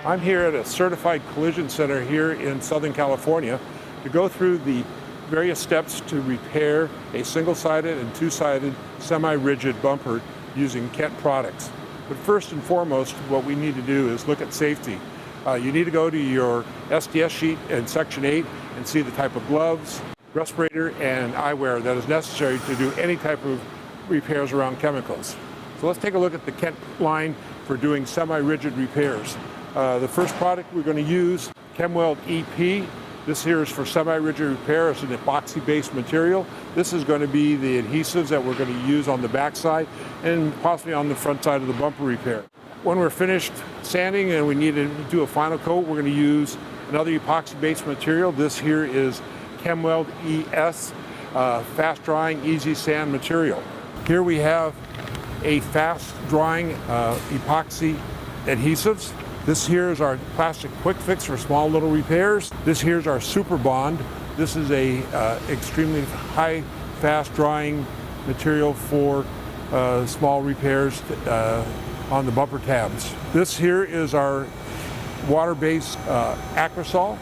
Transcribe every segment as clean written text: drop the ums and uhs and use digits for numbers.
I'm here at a certified collision center here in Southern California to go through the various steps to repair a single-sided and two-sided semi-rigid bumper using Kent products. But first and foremost, what we need to do is look at safety. You need to go to your SDS sheet in Section 8 and see the type of gloves, respirator, and eyewear that is necessary to do any type of repairs around chemicals. So let's take a look at the Kent line for doing semi-rigid repairs. The first product we're going to use, Chemweld EP. This here is for semi-rigid repair. It's an epoxy-based material. This is going to be the adhesives that we're going to use on the back side and possibly on the front side of the bumper repair. When we're finished sanding and we need to do a final coat, we're going to use another epoxy-based material. This here is Chemweld ES, fast-drying, easy sand material. Here we have a fast-drying epoxy adhesives. This here is our plastic quick fix for small little repairs. This here is our Super Bond. This is a extremely high, fast-drying material for small repairs on the bumper tabs. This here is our water-based Acrosol.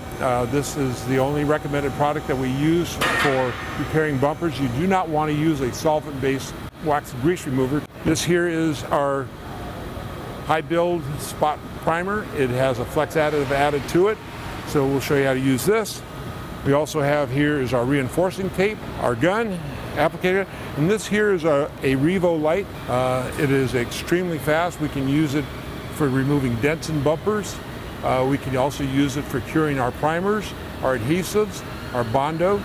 This is the only recommended product that we use for repairing bumpers. You do not want to use a solvent-based wax and grease remover. This here is our high build spot primer. It has a flex additive added to it, so we'll show you how to use this. We also have here is our reinforcing tape, our gun applicator, and this here is a Revo light. It is extremely fast. We can use it for removing dents in bumpers. We can also use it for curing our primers, our adhesives, our Bondo.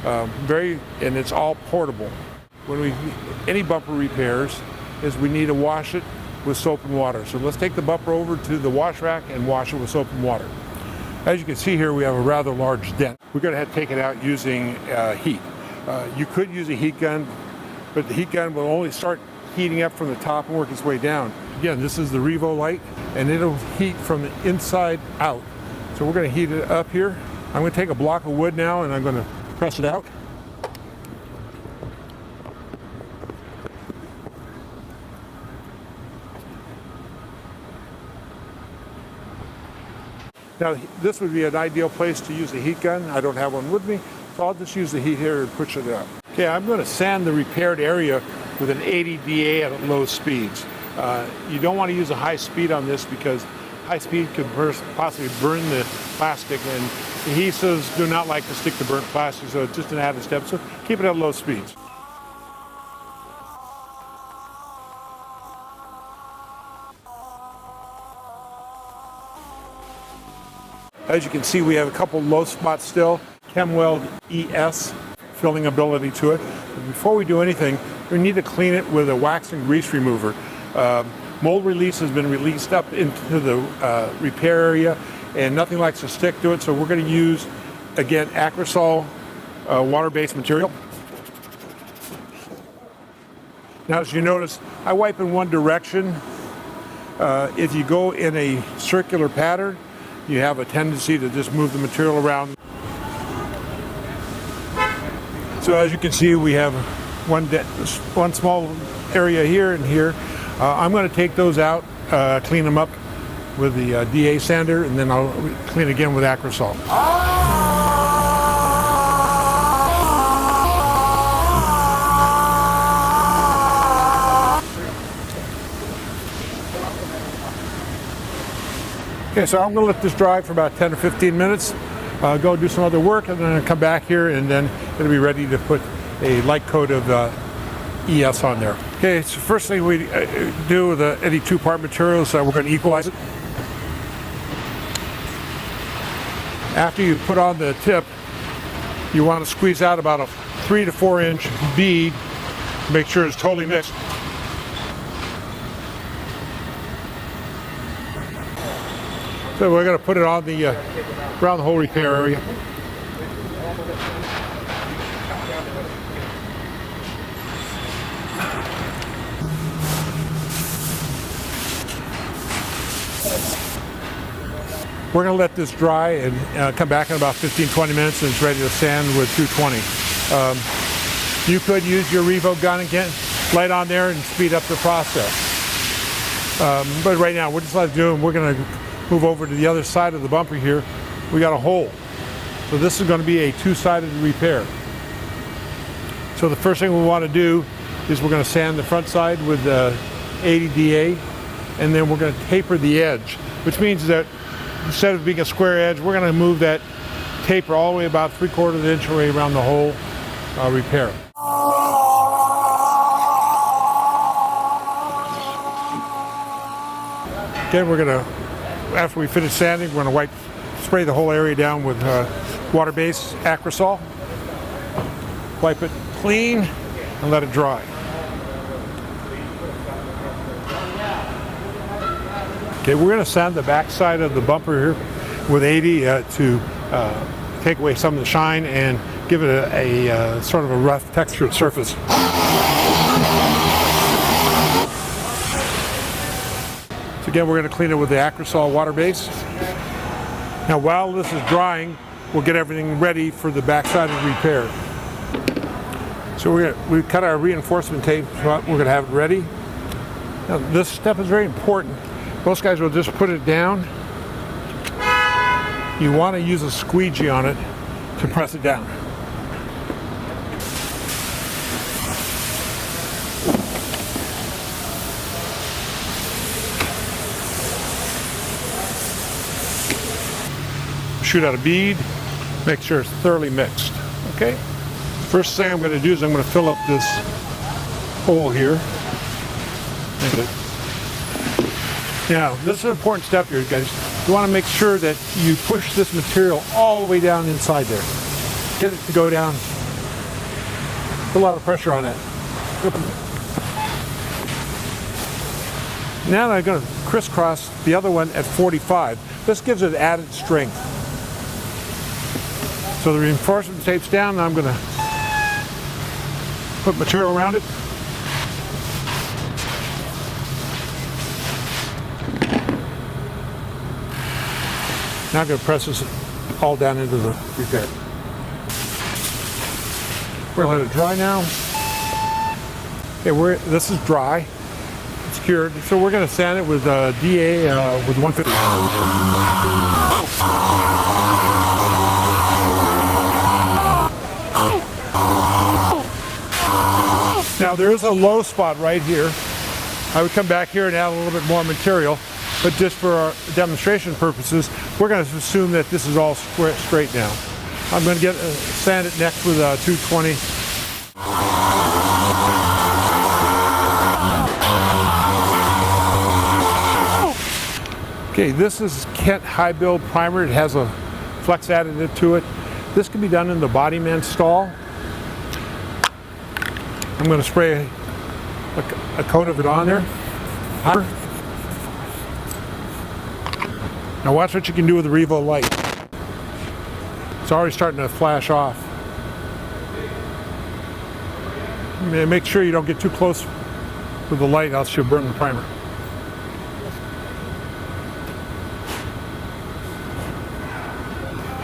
And it's all portable. When any bumper repairs, we need to wash it with soap and water. So let's take the bumper over to the wash rack and wash it with soap and water. As you can see here, we have a rather large dent. We're going to have to take it out using heat. You could use a heat gun, but the heat gun will only start heating up from the top and work its way down. Again, this is the Revo light, and it'll heat from the inside out. So we're going to heat it up here. I'm going to take a block of wood now, and I'm going to press it out. Now, this would be an ideal place to use a heat gun. I don't have one with me, so I'll just use the heat here and push it out. Okay, I'm going to sand the repaired area with an 80 DA at low speeds. You don't want to use a high speed on this because high speed could possibly burn the plastic, and adhesives do not like to stick to burnt plastic, so it's just an added step. So keep it at low speeds. As you can see, we have a couple low spots still. Chemweld ES filling ability to it. But before we do anything, we need to clean it with a wax and grease remover. Mold release has been released up into the repair area, and nothing likes to stick to it, so we're going to use, again, Acrosol water-based material. Now, as you notice, I wipe in one direction. If you go in a circular pattern, you have a tendency to just move the material around. So as you can see, we have one small area here and here. I'm going to take those out, clean them up with the DA sander, and then I'll clean again with Acrosol. Okay, so I'm going to let this dry for about 10 or 15 minutes, go do some other work, and then I'll come back here, and then it'll be ready to put a light coat of ES on there. Okay, so first thing we do with any two-part material is we're going to equalize it. After you put on the tip, you want to squeeze out about a 3 to 4 inch bead to make sure it's totally mixed. So we're going to put it on the around the whole repair area. We're going to let this dry and come back in about 15-20 minutes, and it's ready to sand with 220. You could use your Revo gun again, light on there, and speed up the process. But right now, we're just letting it do, and we're going to move over to the other side of the bumper here, we got a hole. So this is going to be a two-sided repair. So the first thing we want to do is we're going to sand the front side with 80 DA, and then we're going to taper the edge, which means that instead of being a square edge, we're going to move that taper all the way about 3/4 inch away around the whole repair. Again, we're going to, after we finish sanding, we're going to spray the whole area down with water-based Acrosol. Wipe it clean and let it dry. Okay, we're going to sand the back side of the bumper here with 80 to take away some of the shine and give it a sort of a rough textured surface. So again, we're going to clean it with the Acrosol water base. Now while this is drying, we'll get everything ready for the backside of the repair. So we cut our reinforcement tape, we're going to have it ready. Now this step is very important. Most guys will just put it down. You want to use a squeegee on it to press it down. Shoot out a bead, make sure it's thoroughly mixed. Okay? First thing I'm going to do is I'm going to fill up this hole here. Now, this is an important step here, guys. You want to make sure that you push this material all the way down inside there. Get it to go down. Put a lot of pressure on it. Now I'm going to crisscross the other one at 45. This gives it added strength. So the reinforcement tape's down, and I'm going to put material around it. Now I'm going to press this all down into the repair. We're going to let it dry now. Okay, this is dry. It's cured. So we're going to sand it with DA with 150. Now there is a low spot right here. I would come back here and add a little bit more material, but just for our demonstration purposes, we're going to assume that this is all straight now. I'm going to sand it next with 220. Okay, this is Kent High Build Primer. It has a flex additive to it. This can be done in the Bodyman stall. I'm going to spray a coat of it on there. Now watch what you can do with the Revo light. It's already starting to flash off. Make sure you don't get too close with the light, else you'll burn the primer.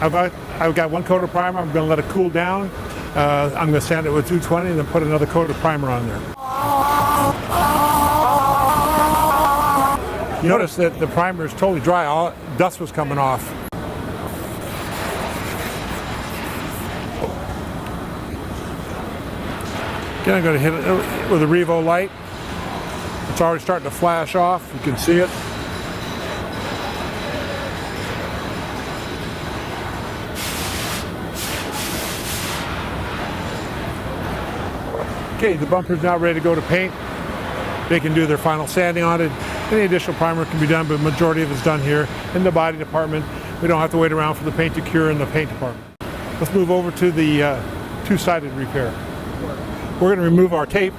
I've got one coat of primer. I'm going to let it cool down. I'm going to sand it with 220 and then put another coat of primer on there. You notice that the primer is totally dry. All dust was coming off. Again, I'm going to hit it with a Revo light. It's already starting to flash off. You can see it. Okay, the bumper is now ready to go to paint. They can do their final sanding on it. Any additional primer can be done, but the majority of it's done here in the body department. We don't have to wait around for the paint to cure in the paint department. Let's move over to the two-sided repair. We're going to remove our tape.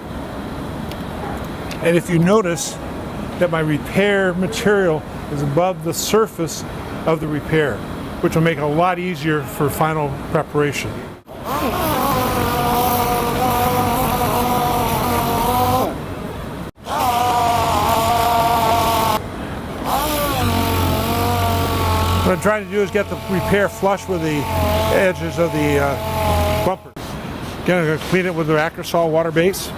And if you notice that my repair material is above the surface of the repair, which will make it a lot easier for final preparation. What I'm trying to do is get the repair flush with the edges of the bumper. Again, I'm going to clean it with the Acrosol water base.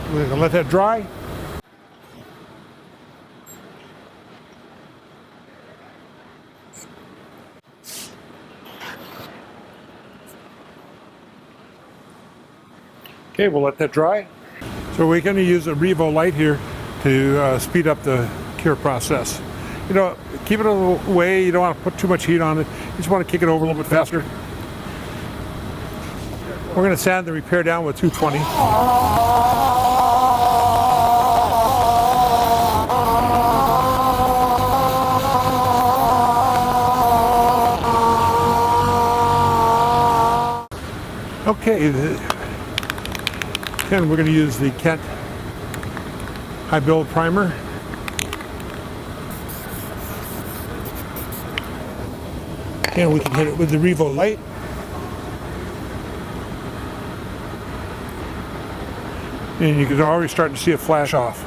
We're going to let that dry. Okay, we'll let that dry. So we're going to use a Revo light here to speed up the cure process. You know, keep it away. You don't want to put too much heat on it. You just want to kick it over a little bit faster. We're going to sand the repair down with 220. Okay, and we're going to use the Kent High Build Primer. And we can hit it with the Revo light. And you can already start to see it flash off.